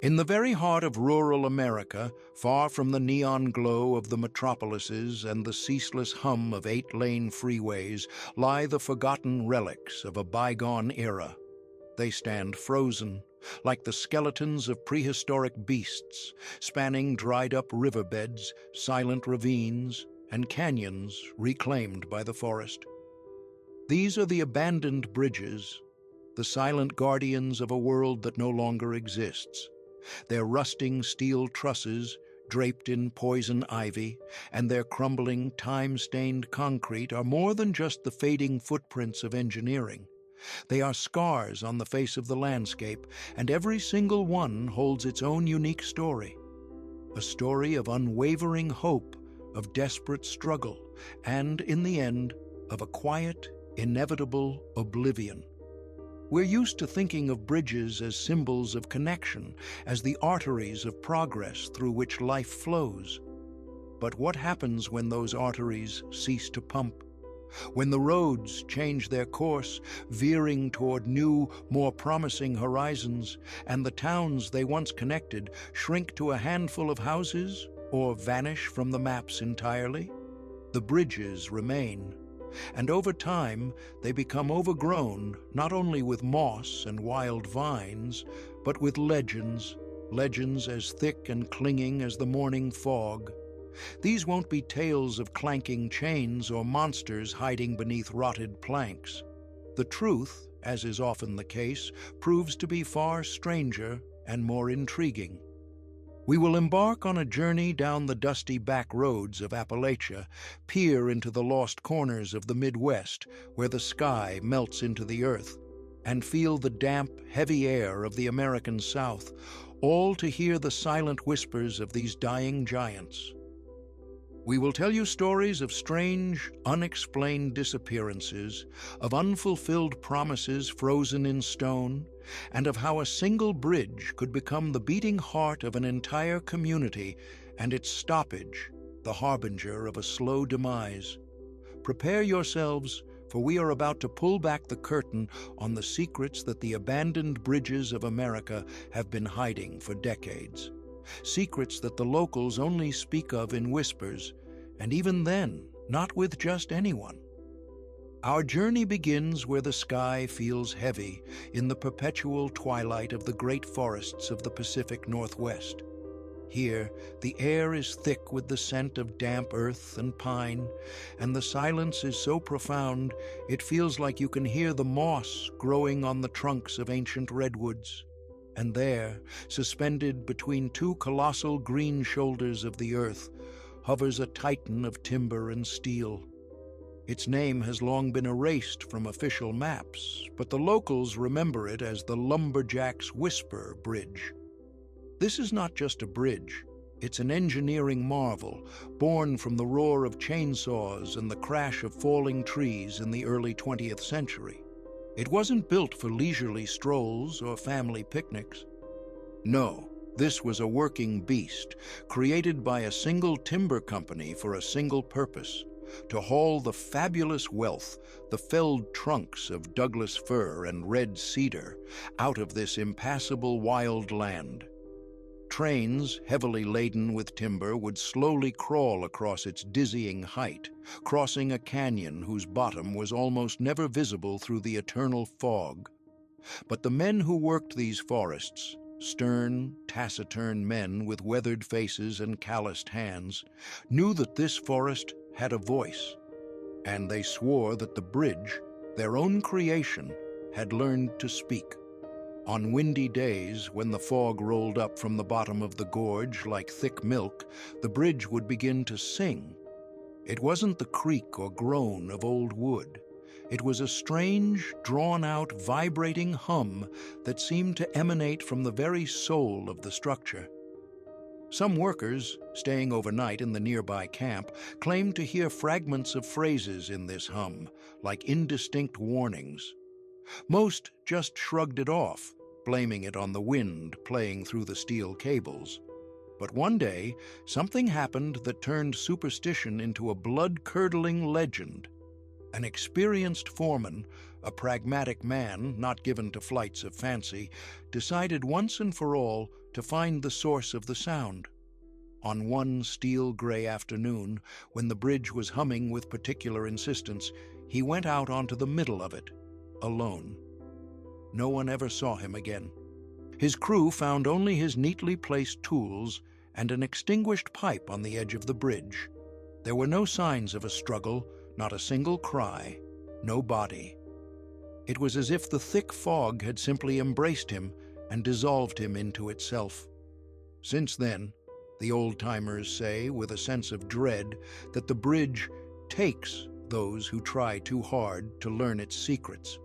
In the very heart of rural America, far from the neon glow of the metropolises and the ceaseless hum of eight-lane freeways, lie the forgotten relics of a bygone era. They stand frozen, like the skeletons of prehistoric beasts, spanning dried-up riverbeds, silent ravines, and canyons reclaimed by the forest. These are the abandoned bridges, the silent guardians of a world that no longer exists. Their rusting steel trusses, draped in poison ivy, and their crumbling, time-stained concrete are more than just the fading footprints of engineering. They are scars on the face of the landscape, and every single one holds its own unique story. A story of unwavering hope, of desperate struggle, and, in the end, of a quiet, inevitable oblivion. We're used to thinking of bridges as symbols of connection, as the arteries of progress through which life flows. But what happens when those arteries cease to pump? When the roads change their course, veering toward new, more promising horizons, and the towns they once connected shrink to a handful of houses or vanish from the maps entirely? The bridges remain. And over time, they become overgrown not only with moss and wild vines, but with legends as thick and clinging as the morning fog. These won't be tales of clanking chains or monsters hiding beneath rotted planks. The truth, as is often the case, proves to be far stranger and more intriguing. We will embark on a journey down the dusty back roads of Appalachia, peer into the lost corners of the Midwest, where the sky melts into the earth, and feel the damp, heavy air of the American South, all to hear the silent whispers of these dying giants. We will tell you stories of strange, unexplained disappearances, of unfulfilled promises frozen in stone, and of how a single bridge could become the beating heart of an entire community and its stoppage, the harbinger of a slow demise. Prepare yourselves, for we are about to pull back the curtain on the secrets that the abandoned bridges of America have been hiding for decades. Secrets that the locals only speak of in whispers, and even then, not with just anyone. Our journey begins where the sky feels heavy in the perpetual twilight of the great forests of the Pacific Northwest. Here, the air is thick with the scent of damp earth and pine, and the silence is so profound it feels like you can hear the moss growing on the trunks of ancient redwoods. And there, suspended between two colossal green shoulders of the earth, hovers a titan of timber and steel. Its name has long been erased from official maps, but the locals remember it as the Lumberjack's Whisper Bridge. This is not just a bridge. It's an engineering marvel, born from the roar of chainsaws and the crash of falling trees in the early 20th century. It wasn't built for leisurely strolls or family picnics. No, this was a working beast, created by a single timber company for a single purpose: to haul the fabulous wealth, the felled trunks of Douglas fir and red cedar, out of this impassable wild land. Trains, heavily laden with timber, would slowly crawl across its dizzying height, crossing a canyon whose bottom was almost never visible through the eternal fog. But the men who worked these forests, stern, taciturn men with weathered faces and calloused hands, knew that this forest had a voice, and they swore that the bridge, their own creation, had learned to speak. On windy days, when the fog rolled up from the bottom of the gorge like thick milk, the bridge would begin to sing. It wasn't the creak or groan of old wood. It was a strange, drawn-out, vibrating hum that seemed to emanate from the very soul of the structure. Some workers, staying overnight in the nearby camp, claimed to hear fragments of phrases in this hum, like indistinct warnings. Most just shrugged it off, blaming it on the wind playing through the steel cables. But one day, something happened that turned superstition into a blood-curdling legend. An experienced foreman, a pragmatic man not given to flights of fancy, decided once and for all to find the source of the sound. On one steel-gray afternoon, when the bridge was humming with particular insistence, he went out onto the middle of it, alone. No one ever saw him again. His crew found only his neatly placed tools and an extinguished pipe on the edge of the bridge. There were no signs of a struggle, not a single cry, no body. It was as if the thick fog had simply embraced him and dissolved him into itself. Since then, the old-timers say with a sense of dread that the bridge takes those who try too hard to learn its secrets.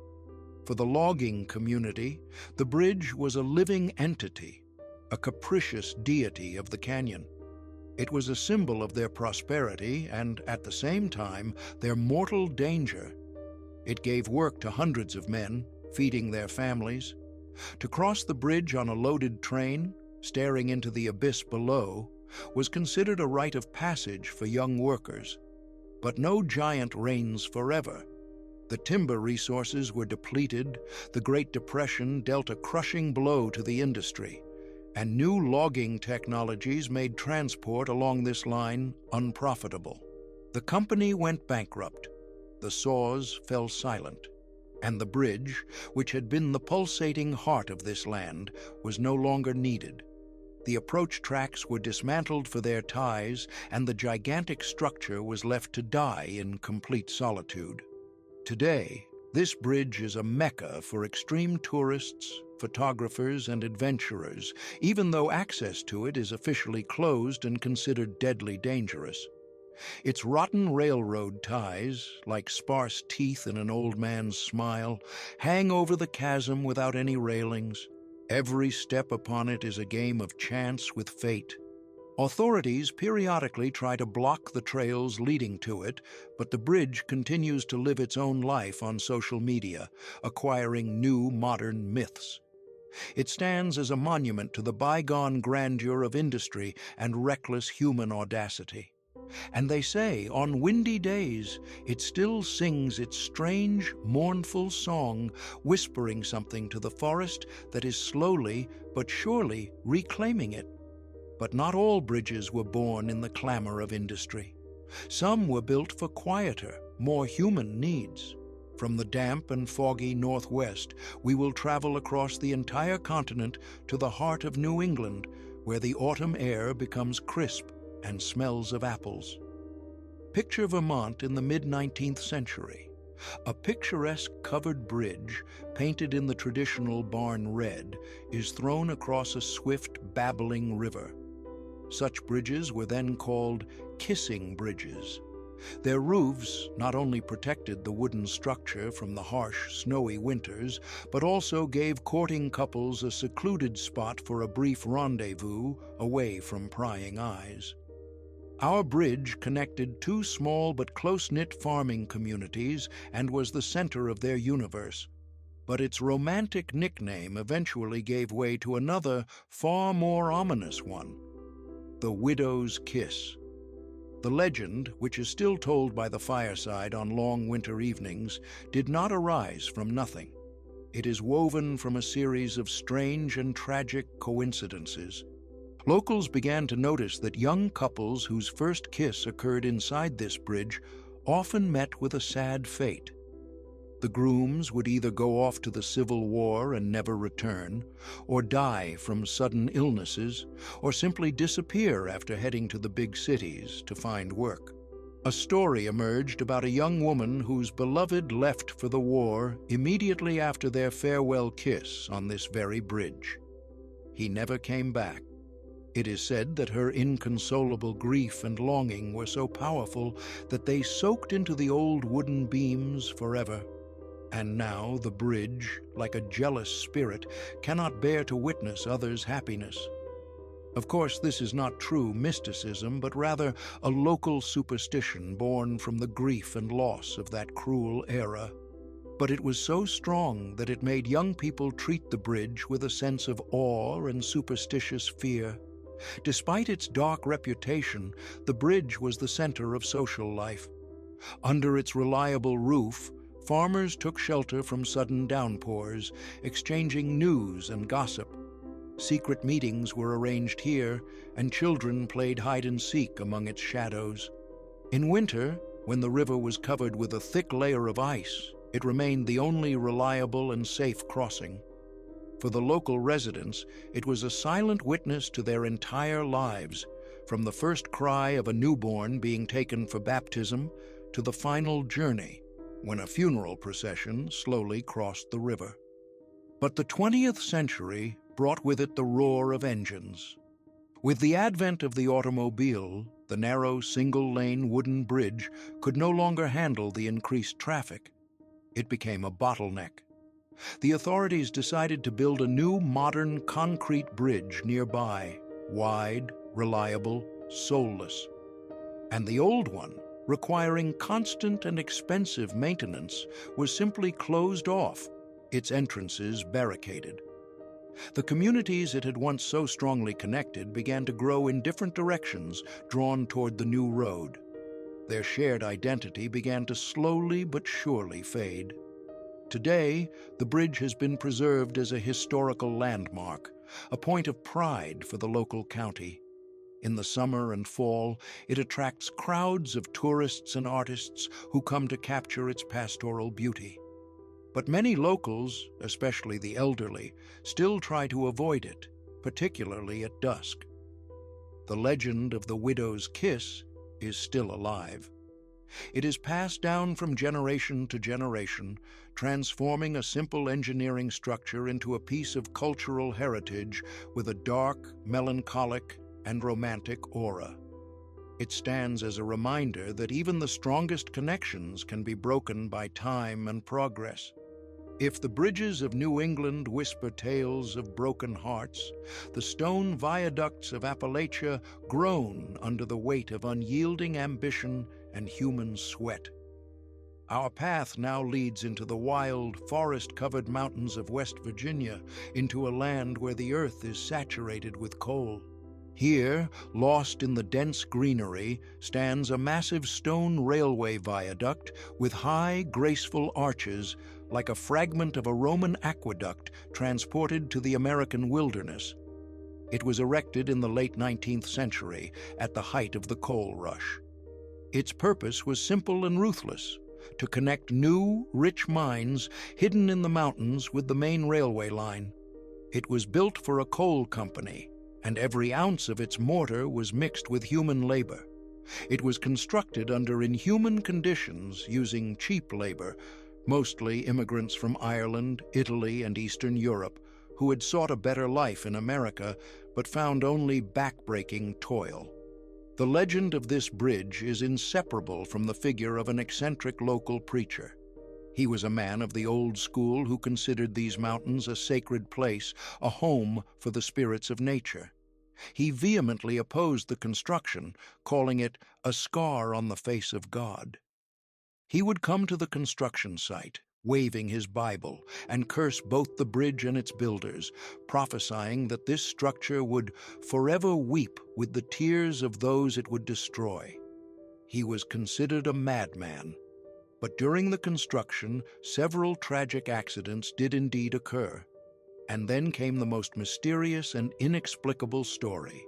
For the logging community, the bridge was a living entity, a capricious deity of the canyon. It was a symbol of their prosperity and, at the same time, their mortal danger. It gave work to hundreds of men, feeding their families. To cross the bridge on a loaded train, staring into the abyss below, was considered a rite of passage for young workers. But no giant reigns forever. The timber resources were depleted, the Great Depression dealt a crushing blow to the industry, and new logging technologies made transport along this line unprofitable. The company went bankrupt, the saws fell silent, and the bridge, which had been the pulsating heart of this land, was no longer needed. The approach tracks were dismantled for their ties, and the gigantic structure was left to die in complete solitude. Today, this bridge is a mecca for extreme tourists, photographers, and adventurers, even though access to it is officially closed and considered deadly dangerous. Its rotten railroad ties, like sparse teeth in an old man's smile, hang over the chasm without any railings. Every step upon it is a game of chance with fate. Authorities periodically try to block the trails leading to it, but the bridge continues to live its own life on social media, acquiring new modern myths. It stands as a monument to the bygone grandeur of industry and reckless human audacity. And they say, on windy days, it still sings its strange, mournful song, whispering something to the forest that is slowly but surely reclaiming it. But not all bridges were born in the clamor of industry. Some were built for quieter, more human needs. From the damp and foggy Northwest, we will travel across the entire continent to the heart of New England, where the autumn air becomes crisp and smells of apples. Picture Vermont in the mid-19th century. A picturesque covered bridge, painted in the traditional barn red, is thrown across a swift, babbling river. Such bridges were then called kissing bridges. Their roofs not only protected the wooden structure from the harsh, snowy winters, but also gave courting couples a secluded spot for a brief rendezvous away from prying eyes. Our bridge connected two small but close-knit farming communities and was the center of their universe. But its romantic nickname eventually gave way to another, far more ominous one: the widow's kiss. The legend, which is still told by the fireside on long winter evenings, did not arise from nothing. It is woven from a series of strange and tragic coincidences. Locals began to notice that young couples whose first kiss occurred inside this bridge often met with a sad fate. The grooms would either go off to the Civil War and never return, or die from sudden illnesses, or simply disappear after heading to the big cities to find work. A story emerged about a young woman whose beloved left for the war immediately after their farewell kiss on this very bridge. He never came back. It is said that her inconsolable grief and longing were so powerful that they soaked into the old wooden beams forever. And now the bridge, like a jealous spirit, cannot bear to witness others' happiness. Of course, this is not true mysticism, but rather a local superstition born from the grief and loss of that cruel era. But it was so strong that it made young people treat the bridge with a sense of awe and superstitious fear. Despite its dark reputation, the bridge was the center of social life. Under its reliable roof, farmers took shelter from sudden downpours, exchanging news and gossip. Secret meetings were arranged here, and children played hide-and-seek among its shadows. In winter, when the river was covered with a thick layer of ice, it remained the only reliable and safe crossing. For the local residents, it was a silent witness to their entire lives, from the first cry of a newborn being taken for baptism to the final journey, when a funeral procession slowly crossed the river. But the 20th century brought with it the roar of engines. With the advent of the automobile, the narrow single-lane wooden bridge could no longer handle the increased traffic. It became a bottleneck. The authorities decided to build a new modern concrete bridge nearby, wide, reliable, soulless. And the old one, requiring constant and expensive maintenance, was simply closed off, its entrances barricaded. The communities it had once so strongly connected began to grow in different directions, drawn toward the new road. Their shared identity began to slowly but surely fade. Today, the bridge has been preserved as a historical landmark, a point of pride for the local county. In the summer and fall, it attracts crowds of tourists and artists who come to capture its pastoral beauty. But many locals, especially the elderly, still try to avoid it, particularly at dusk. The legend of the widow's kiss is still alive. It is passed down from generation to generation, transforming a simple engineering structure into a piece of cultural heritage with a dark, melancholic, and romantic aura. It stands as a reminder that even the strongest connections can be broken by time and progress. If the bridges of New England whisper tales of broken hearts, the stone viaducts of Appalachia groan under the weight of unyielding ambition and human sweat. Our path now leads into the wild, forest-covered mountains of West Virginia, into a land where the earth is saturated with coal. Here, lost in the dense greenery, stands a massive stone railway viaduct with high, graceful arches, like a fragment of a Roman aqueduct transported to the American wilderness. It was erected in the late 19th century, at the height of the coal rush. Its purpose was simple and ruthless: to connect new, rich mines hidden in the mountains with the main railway line. It was built for a coal company, and every ounce of its mortar was mixed with human labor. It was constructed under inhuman conditions using cheap labor, mostly immigrants from Ireland, Italy, and Eastern Europe, who had sought a better life in America but found only back-breaking toil. The legend of this bridge is inseparable from the figure of an eccentric local preacher. He was a man of the old school who considered these mountains a sacred place, a home for the spirits of nature. He vehemently opposed the construction, calling it a scar on the face of God. He would come to the construction site, waving his Bible, and curse both the bridge and its builders, prophesying that this structure would forever weep with the tears of those it would destroy. He was considered a madman. But during the construction, several tragic accidents did indeed occur. And then came the most mysterious and inexplicable story.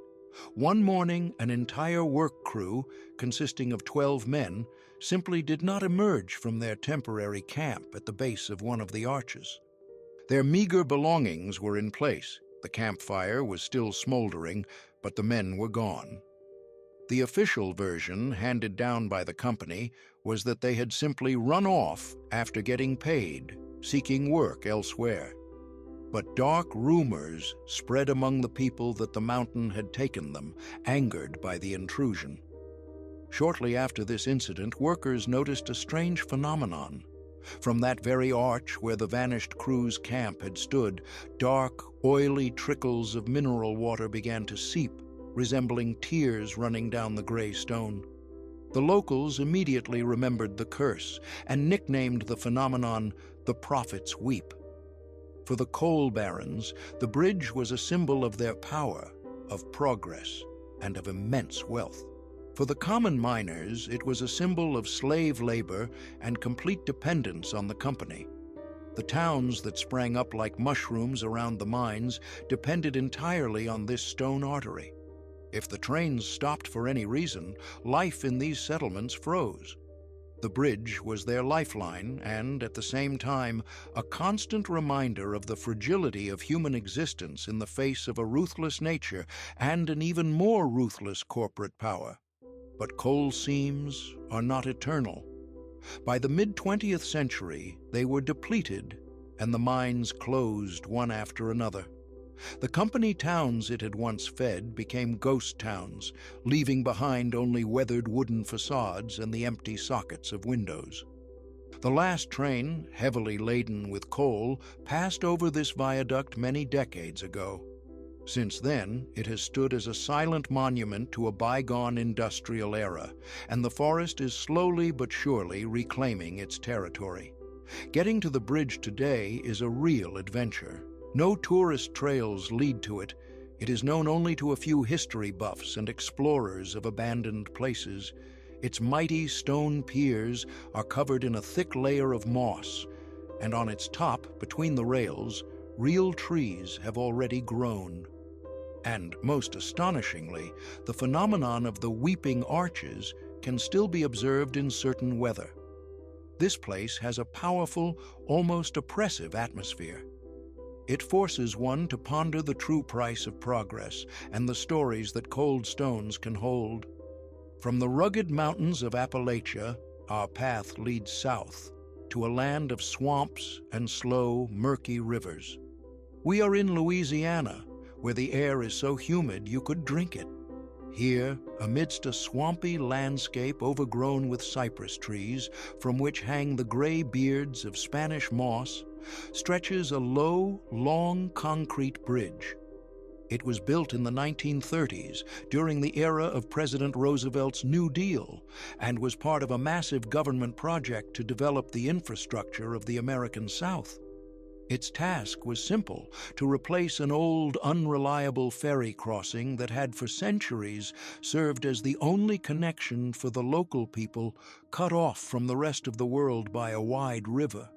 One morning, an entire work crew, consisting of 12 men, simply did not emerge from their temporary camp at the base of one of the arches. Their meager belongings were in place. The campfire was still smoldering, but the men were gone. The official version, handed down by the company, was that they had simply run off after getting paid, seeking work elsewhere. But dark rumors spread among the people that the mountain had taken them, angered by the intrusion. Shortly after this incident, workers noticed a strange phenomenon. From that very arch where the vanished crew's camp had stood, dark, oily trickles of mineral water began to seep, resembling tears running down the gray stone. The locals immediately remembered the curse and nicknamed the phenomenon the Prophet's Weep. For the coal barons, the bridge was a symbol of their power, of progress, and of immense wealth. For the common miners, it was a symbol of slave labor and complete dependence on the company. The towns that sprang up like mushrooms around the mines depended entirely on this stone artery. If the trains stopped for any reason, life in these settlements froze. The bridge was their lifeline and, at the same time, a constant reminder of the fragility of human existence in the face of a ruthless nature and an even more ruthless corporate power. But coal seams are not eternal. By the mid-20th century, they were depleted, and the mines closed one after another. The company towns it had once fed became ghost towns, leaving behind only weathered wooden facades and the empty sockets of windows. The last train, heavily laden with coal, passed over this viaduct many decades ago. Since then, it has stood as a silent monument to a bygone industrial era, and the forest is slowly but surely reclaiming its territory. Getting to the bridge today is a real adventure. No tourist trails lead to it. It is known only to a few history buffs and explorers of abandoned places. Its mighty stone piers are covered in a thick layer of moss, and on its top, between the rails, real trees have already grown. And, most astonishingly, the phenomenon of the weeping arches can still be observed in certain weather. This place has a powerful, almost oppressive atmosphere. It forces one to ponder the true price of progress and the stories that cold stones can hold. From the rugged mountains of Appalachia, our path leads south to a land of swamps and slow, murky rivers. We are in Louisiana, where the air is so humid you could drink it. Here, amidst a swampy landscape overgrown with cypress trees, from which hang the gray beards of Spanish moss, stretches a low, long concrete bridge. It was built in the 1930s, during the era of President Roosevelt's New Deal, and was part of a massive government project to develop the infrastructure of the American South. Its task was simple: to replace an old, unreliable ferry crossing that had for centuries served as the only connection for the local people cut off from the rest of the world by a wide river.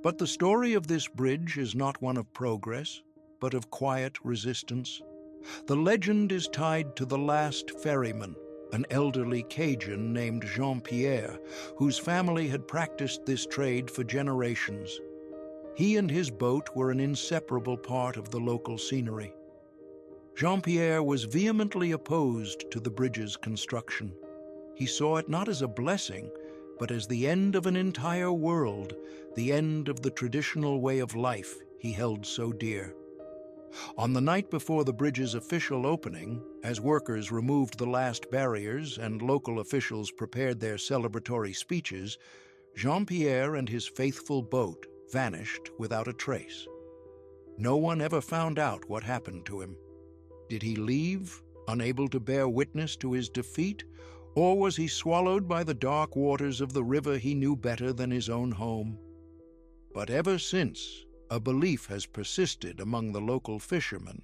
But the story of this bridge is not one of progress, but of quiet resistance. The legend is tied to the last ferryman, an elderly Cajun named Jean-Pierre, whose family had practiced this trade for generations. He and his boat were an inseparable part of the local scenery. Jean-Pierre was vehemently opposed to the bridge's construction. He saw it not as a blessing, but as the end of an entire world, the end of the traditional way of life he held so dear. On the night before the bridge's official opening, as workers removed the last barriers and local officials prepared their celebratory speeches, Jean-Pierre and his faithful boat vanished without a trace. No one ever found out what happened to him. Did he leave, unable to bear witness to his defeat, or was he swallowed by the dark waters of the river he knew better than his own home? But ever since, a belief has persisted among the local fishermen.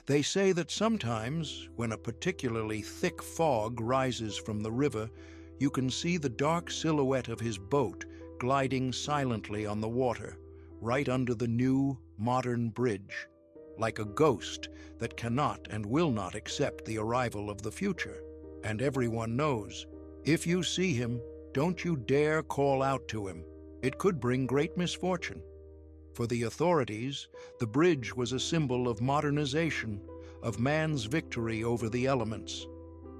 They say that sometimes, when a particularly thick fog rises from the river, you can see the dark silhouette of his boat gliding silently on the water, right under the new, modern bridge, like a ghost that cannot and will not accept the arrival of the future. And everyone knows, if you see him, don't you dare call out to him. It could bring great misfortune. For the authorities, the bridge was a symbol of modernization, of man's victory over the elements.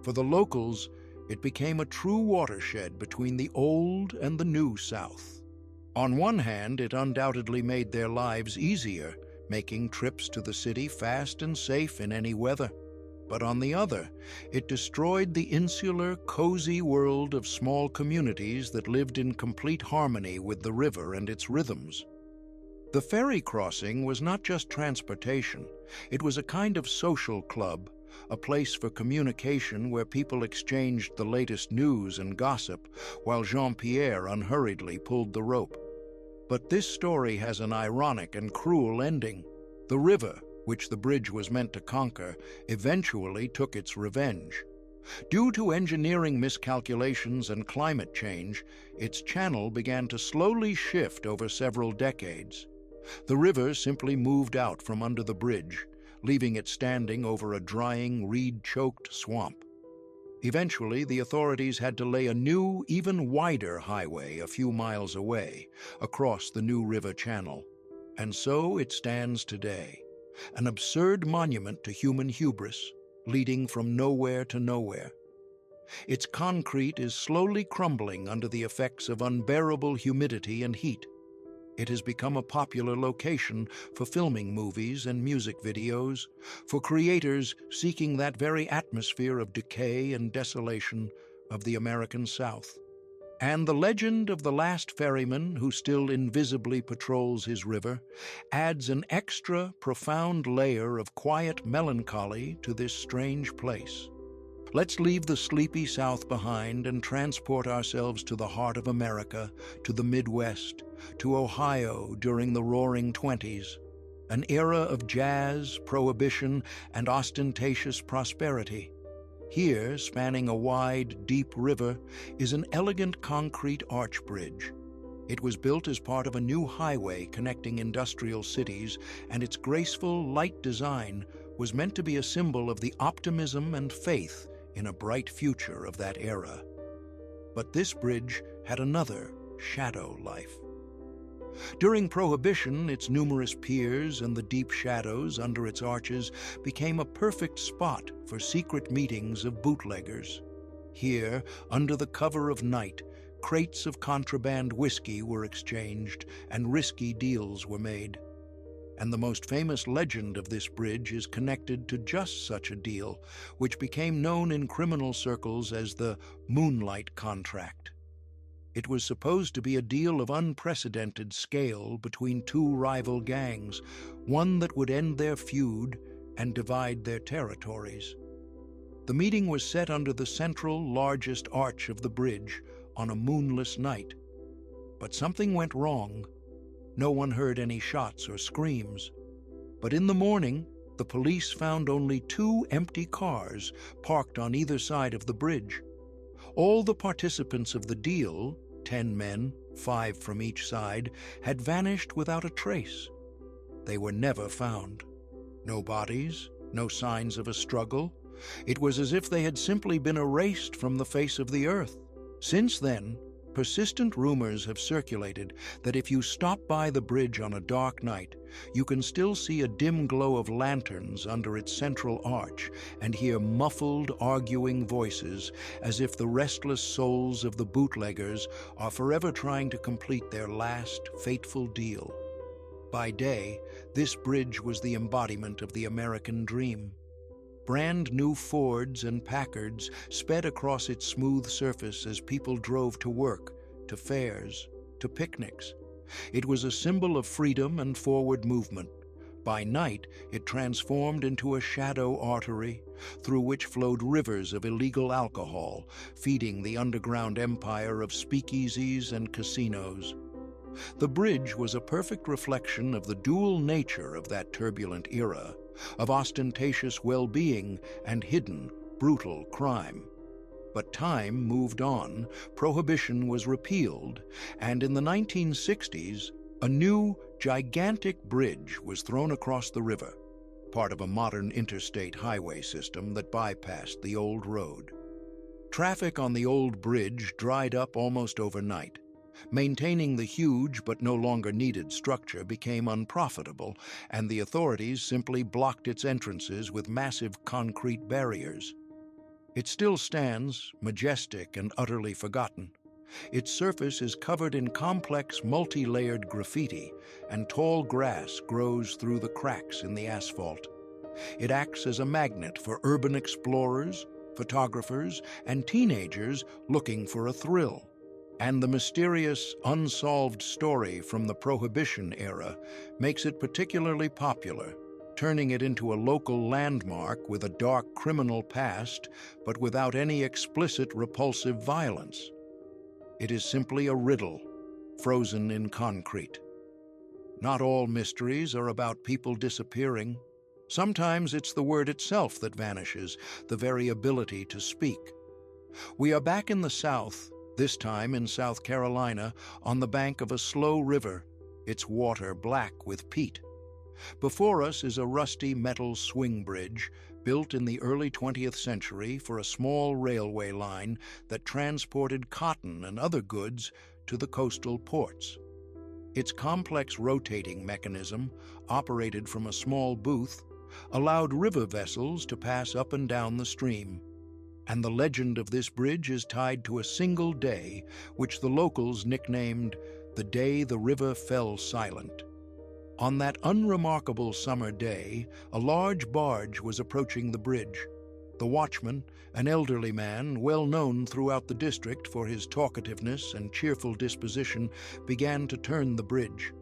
For the locals, it became a true watershed between the old and the new South. On one hand, it undoubtedly made their lives easier, making trips to the city fast and safe in any weather. But on the other, it destroyed the insular, cozy world of small communities that lived in complete harmony with the river and its rhythms. The ferry crossing was not just transportation. It was a kind of social club, a place for communication where people exchanged the latest news and gossip, while Jean-Pierre unhurriedly pulled the rope. But this story has an ironic and cruel ending. The river, which the bridge was meant to conquer, eventually took its revenge. Due to engineering miscalculations and climate change, its channel began to slowly shift over several decades. The river simply moved out from under the bridge, leaving it standing over a drying, reed-choked swamp. Eventually, the authorities had to lay a new, even wider highway a few miles away, across the new river channel. And so it stands today, an absurd monument to human hubris, leading from nowhere to nowhere. Its concrete is slowly crumbling under the effects of unbearable humidity and heat. It has become a popular location for filming movies and music videos, for creators seeking that very atmosphere of decay and desolation of the American South. And the legend of the last ferryman who still invisibly patrols his river adds an extra profound layer of quiet melancholy to this strange place. Let's leave the sleepy South behind and transport ourselves to the heart of America, to the Midwest, to Ohio during the Roaring Twenties, an era of jazz, prohibition, and ostentatious prosperity. Here, spanning a wide, deep river, is an elegant concrete arch bridge. It was built as part of a new highway connecting industrial cities, and its graceful, light design was meant to be a symbol of the optimism and faith in a bright future of that era. But this bridge had another shadow life. During Prohibition, its numerous piers and the deep shadows under its arches became a perfect spot for secret meetings of bootleggers. Here, under the cover of night, crates of contraband whiskey were exchanged and risky deals were made. And the most famous legend of this bridge is connected to just such a deal, which became known in criminal circles as the Moonlight Contract. It was supposed to be a deal of unprecedented scale between two rival gangs, one that would end their feud and divide their territories. The meeting was set under the central, largest arch of the bridge on a moonless night. But something went wrong. No one heard any shots or screams. But in the morning, the police found only 2 empty cars parked on either side of the bridge. All the participants of the deal, 10 men, 5 from each side, had vanished without a trace. They were never found. No bodies, no signs of a struggle. It was as if they had simply been erased from the face of the earth. Since then, persistent rumors have circulated that if you stop by the bridge on a dark night, you can still see a dim glow of lanterns under its central arch and hear muffled, arguing voices as if the restless souls of the bootleggers are forever trying to complete their last fateful deal. By day, this bridge was the embodiment of the American dream. Brand new Fords and Packards sped across its smooth surface as people drove to work, to fairs, to picnics. It was a symbol of freedom and forward movement. By night, it transformed into a shadow artery through which flowed rivers of illegal alcohol, feeding the underground empire of speakeasies and casinos. The bridge was a perfect reflection of the dual nature of that turbulent era, of ostentatious well-being and hidden, brutal crime. But time moved on, Prohibition was repealed, and in the 1960s, a new, gigantic bridge was thrown across the river, part of a modern interstate highway system that bypassed the old road. Traffic on the old bridge dried up almost overnight. Maintaining the huge but no longer needed structure became unprofitable, and the authorities simply blocked its entrances with massive concrete barriers. It still stands, majestic and utterly forgotten. Its surface is covered in complex, multi-layered graffiti, and tall grass grows through the cracks in the asphalt. It acts as a magnet for urban explorers, photographers, and teenagers looking for a thrill. And the mysterious, unsolved story from the Prohibition era makes it particularly popular, turning it into a local landmark with a dark criminal past, but without any explicit repulsive violence. It is simply a riddle, frozen in concrete. Not all mysteries are about people disappearing. Sometimes it's the word itself that vanishes, the very ability to speak. We are back in the South, this time in South Carolina, on the bank of a slow river, its water black with peat. Before us is a rusty metal swing bridge built in the early 20th century for a small railway line that transported cotton and other goods to the coastal ports. Its complex rotating mechanism, operated from a small booth, allowed river vessels to pass up and down the stream. And the legend of this bridge is tied to a single day, which the locals nicknamed the day the river fell silent. On that unremarkable summer day, a large barge was approaching the bridge. The watchman, an elderly man well known throughout the district for his talkativeness and cheerful disposition, began to turn the bridge.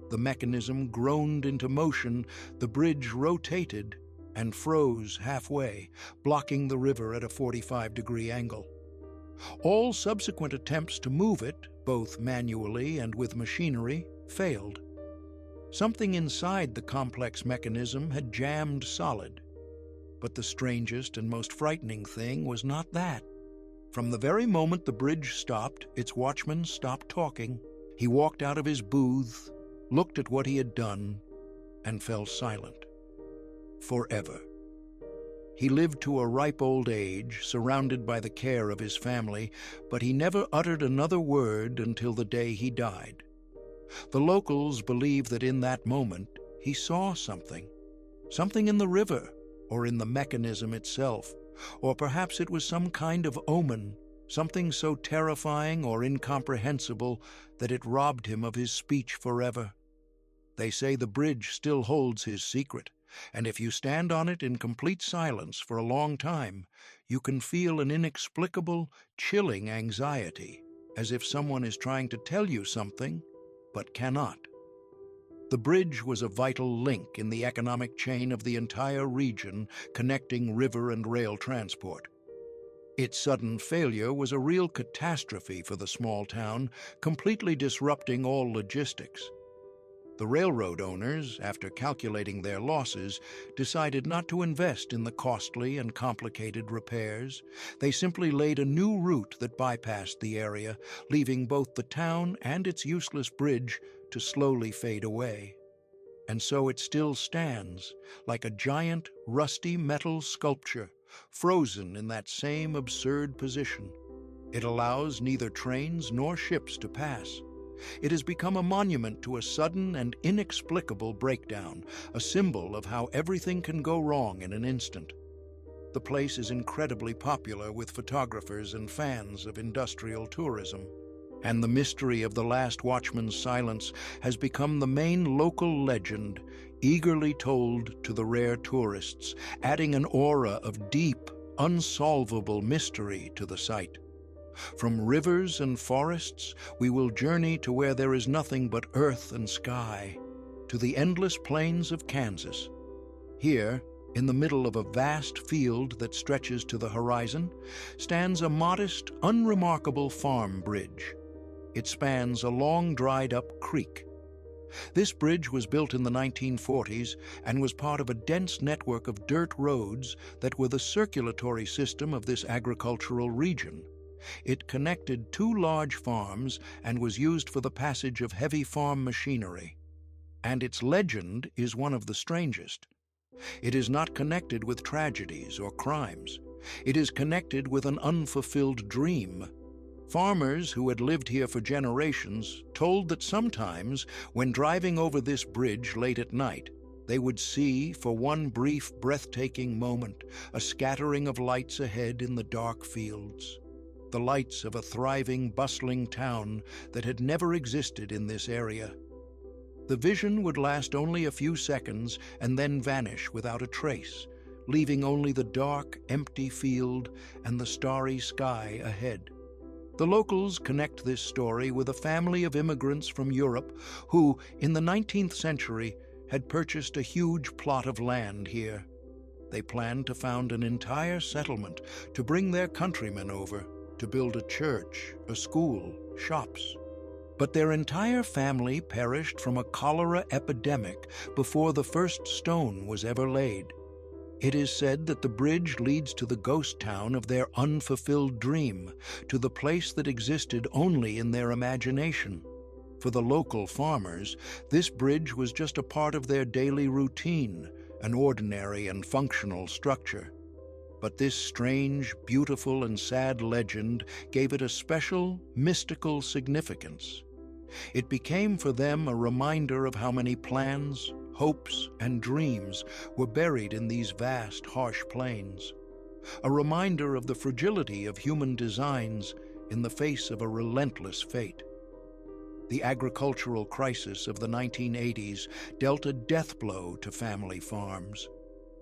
The mechanism groaned into motion, the bridge rotated and froze halfway, blocking the river at a 45-degree angle. All subsequent attempts to move it, both manually and with machinery, failed. Something inside the complex mechanism had jammed solid. But the strangest and most frightening thing was not that. From the very moment the bridge stopped, its watchman stopped talking. He walked out of his booth, looked at what he had done, and fell silent. Forever. He lived to a ripe old age, surrounded by the care of his family, but he never uttered another word until the day he died. The locals believe that in that moment he saw something in the river, or in the mechanism itself, or perhaps it was some kind of omen, something so terrifying or incomprehensible that it robbed him of his speech forever. They say the bridge still holds his secret, and if you stand on it in complete silence for a long time, you can feel an inexplicable, chilling anxiety, as if someone is trying to tell you something, but cannot. The bridge was a vital link in the economic chain of the entire region, connecting river and rail transport. Its sudden failure was a real catastrophe for the small town, completely disrupting all logistics. The railroad owners, after calculating their losses, decided not to invest in the costly and complicated repairs. They simply laid a new route that bypassed the area, leaving both the town and its useless bridge to slowly fade away. And so it still stands, like a giant, rusty metal sculpture, frozen in that same absurd position. It allows neither trains nor ships to pass. It has become a monument to a sudden and inexplicable breakdown, a symbol of how everything can go wrong in an instant. The place is incredibly popular with photographers and fans of industrial tourism. And the mystery of the last watchman's silence has become the main local legend, eagerly told to the rare tourists, adding an aura of deep, unsolvable mystery to the site. From rivers and forests, we will journey to where there is nothing but earth and sky, to the endless plains of Kansas. Here, in the middle of a vast field that stretches to the horizon, stands a modest, unremarkable farm bridge. It spans a long, dried-up creek. This bridge was built in the 1940s and was part of a dense network of dirt roads that were the circulatory system of this agricultural region. It connected two large farms and was used for the passage of heavy farm machinery. And its legend is one of the strangest. It is not connected with tragedies or crimes. It is connected with an unfulfilled dream. Farmers who had lived here for generations told that sometimes, when driving over this bridge late at night, they would see, for one brief, breathtaking moment, a scattering of lights ahead in the dark fields. The lights of a thriving, bustling town that had never existed in this area. The vision would last only a few seconds and then vanish without a trace, leaving only the dark, empty field and the starry sky ahead. The locals connect this story with a family of immigrants from Europe who, in the 19th century, had purchased a huge plot of land here. They planned to found an entire settlement to bring their countrymen over, to build a church, a school, shops. but their entire family perished from a cholera epidemic before the first stone was ever laid. It is said that the bridge leads to the ghost town of their unfulfilled dream, to the place that existed only in their imagination. For the local farmers, this bridge was just a part of their daily routine, an ordinary and functional structure. But this strange, beautiful, and sad legend gave it a special, mystical significance. It became for them a reminder of how many plans, hopes, and dreams were buried in these vast, harsh plains. A reminder of the fragility of human designs in the face of a relentless fate. The agricultural crisis of the 1980s dealt a death blow to family farms.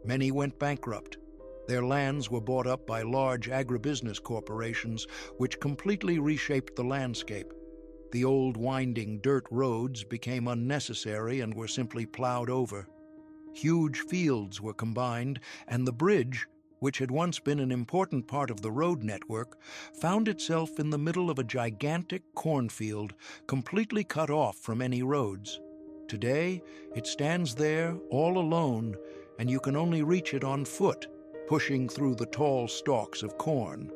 Many went bankrupt. Their lands were bought up by large agribusiness corporations, which completely reshaped the landscape. The old winding dirt roads became unnecessary and were simply plowed over. Huge fields were combined, and the bridge, which had once been an important part of the road network, found itself in the middle of a gigantic cornfield, completely cut off from any roads. Today, it stands there all alone, and you can only reach it on foot, pushing through the tall stalks of corn.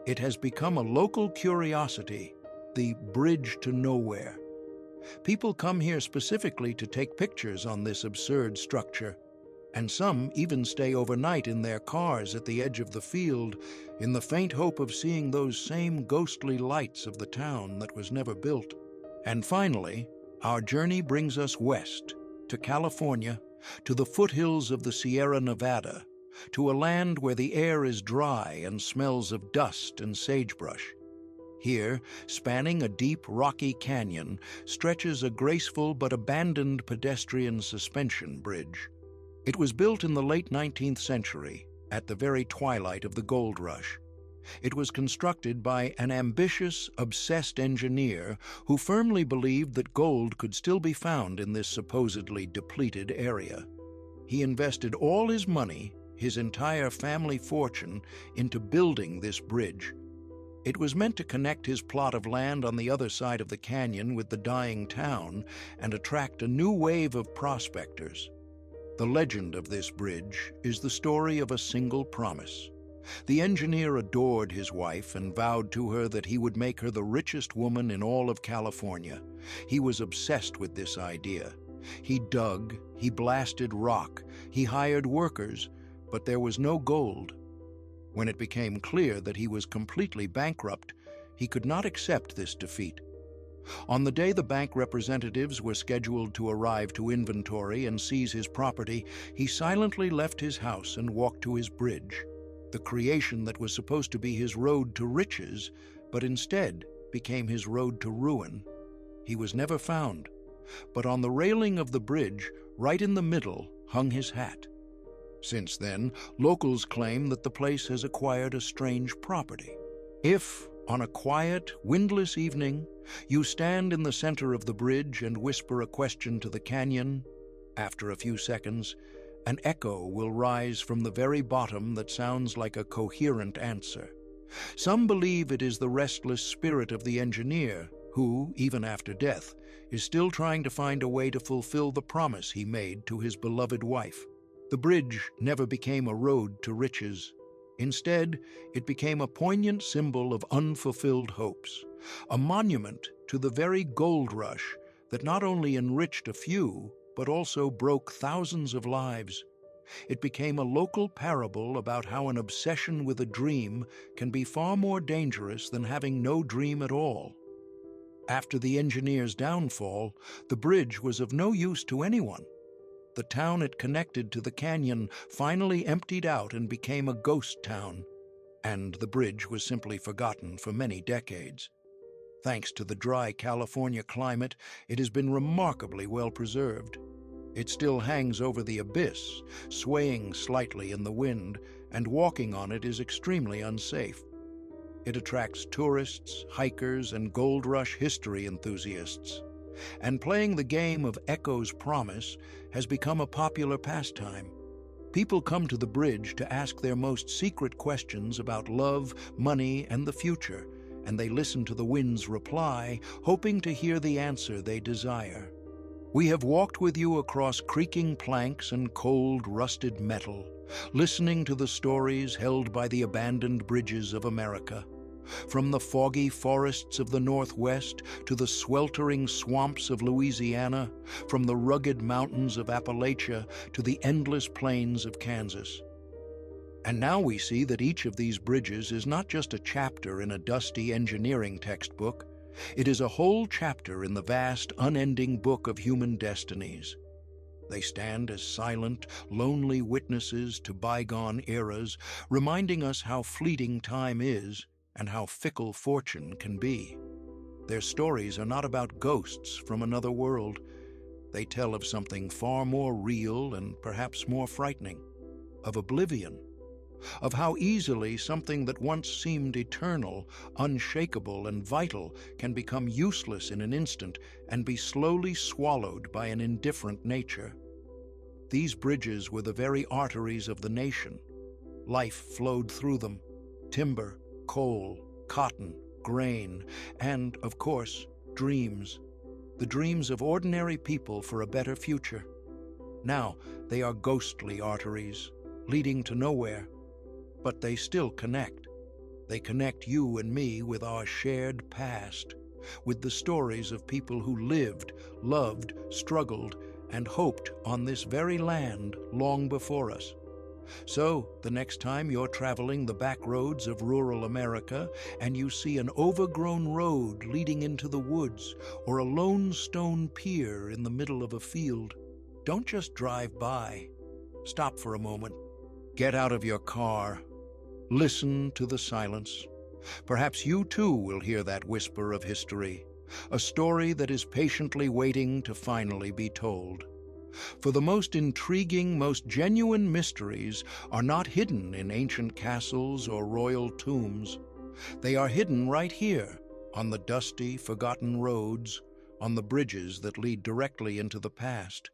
It has become a local curiosity, the bridge to nowhere. People come here specifically to take pictures on this absurd structure, and some even stay overnight in their cars at the edge of the field in the faint hope of seeing those same ghostly lights of the town that was never built. And finally, our journey brings us west, to California, to the foothills of the Sierra Nevada, to a land where the air is dry and smells of dust and sagebrush. Here, spanning a deep, rocky canyon, stretches a graceful but abandoned pedestrian suspension bridge. It was built in the late 19th century, at the very twilight of the gold rush. It was constructed by an ambitious, obsessed engineer who firmly believed that gold could still be found in this supposedly depleted area. He invested all his money, his entire family fortune, into building this bridge. It was meant to connect his plot of land on the other side of the canyon with the dying town and attract a new wave of prospectors. The legend of this bridge is the story of a single promise. The engineer adored his wife and vowed to her that he would make her the richest woman in all of California. He was obsessed with this idea. He dug, he blasted rock, he hired workers, but there was no gold. When it became clear that he was completely bankrupt, he could not accept this defeat. On the day the bank representatives were scheduled to arrive to inventory and seize his property, he silently left his house and walked to his bridge, the creation that was supposed to be his road to riches, but instead became his road to ruin. He was never found, but on the railing of the bridge, right in the middle, hung his hat. Since then, locals claim that the place has acquired a strange property. If, on a quiet, windless evening, you stand in the center of the bridge and whisper a question to the canyon, after a few seconds, an echo will rise from the very bottom that sounds like a coherent answer. Some believe it is the restless spirit of the engineer, who, even after death, is still trying to find a way to fulfill the promise he made to his beloved wife. The bridge never became a road to riches. Instead, it became a poignant symbol of unfulfilled hopes, a monument to the very gold rush that not only enriched a few, but also broke thousands of lives. It became a local parable about how an obsession with a dream can be far more dangerous than having no dream at all. After the engineer's downfall, the bridge was of no use to anyone. The town it connected to the canyon finally emptied out and became a ghost town, and the bridge was simply forgotten for many decades. Thanks to the dry California climate, it has been remarkably well preserved. It still hangs over the abyss, swaying slightly in the wind, and walking on it is extremely unsafe. It attracts tourists, hikers, and gold rush history enthusiasts. And playing the game of Echo's Promise has become a popular pastime. People come to the bridge to ask their most secret questions about love, money, and the future, and they listen to the wind's reply, hoping to hear the answer they desire. We have walked with you across creaking planks and cold, rusted metal, listening to the stories held by the abandoned bridges of America. From the foggy forests of the Northwest to the sweltering swamps of Louisiana, from the rugged mountains of Appalachia to the endless plains of Kansas. And now we see that each of these bridges is not just a chapter in a dusty engineering textbook. It is a whole chapter in the vast, unending book of human destinies. They stand as silent, lonely witnesses to bygone eras, reminding us how fleeting time is and how fickle fortune can be. Their stories are not about ghosts from another world. They tell of something far more real and perhaps more frightening, of oblivion, of how easily something that once seemed eternal, unshakable, and vital can become useless in an instant and be slowly swallowed by an indifferent nature. These bridges were the very arteries of the nation. Life flowed through them: timber, coal, cotton, grain, and, of course, dreams. The dreams of ordinary people for a better future. Now, they are ghostly arteries, leading to nowhere. But they still connect. They connect you and me with our shared past, with the stories of people who lived, loved, struggled, and hoped on this very land long before us. So, the next time you're traveling the back roads of rural America and you see an overgrown road leading into the woods or a lone stone pier in the middle of a field, don't just drive by. Stop for a moment. Get out of your car. Listen to the silence. Perhaps you too will hear that whisper of history, a story that is patiently waiting to finally be told. For the most intriguing, most genuine mysteries are not hidden in ancient castles or royal tombs. They are hidden right here, on the dusty, forgotten roads, on the bridges that lead directly into the past.